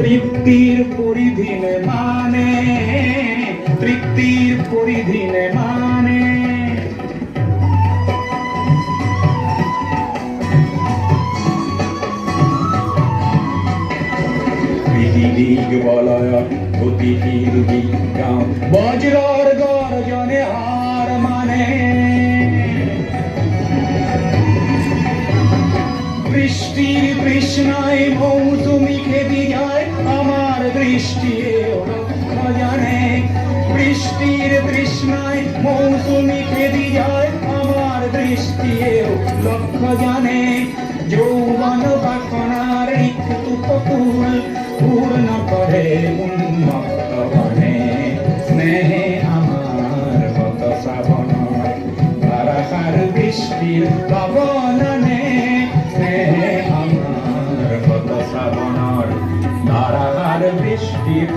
তৃপ্তির পরিধিনে মানে, তৃপ্তির পরিধিনে মানে। দিগ বলয় গতিহীন বিজ্ঞান বজ্রর গর্জনে হার মানে। বৃষ্টির তৃষ্ণায় মৌসুমি খেদি যায় আমার দৃষ্টি লক্ষ্য জানে। বৃষ্টির তৃষ্ণায় মৌসুমি খেদি যায় আমার দৃষ্টি লক্ষ্য জানে। যৌবন বাসনার ঋতু পকুল পূর্ণ করে উন্মত্ত বনে। স্নেহে আমার কত শ্রাবণ ধারাসার বৃষ্টির পাবনে। স্নেহে আমার কত শ্রাবণ ধারাসার বৃষ্টির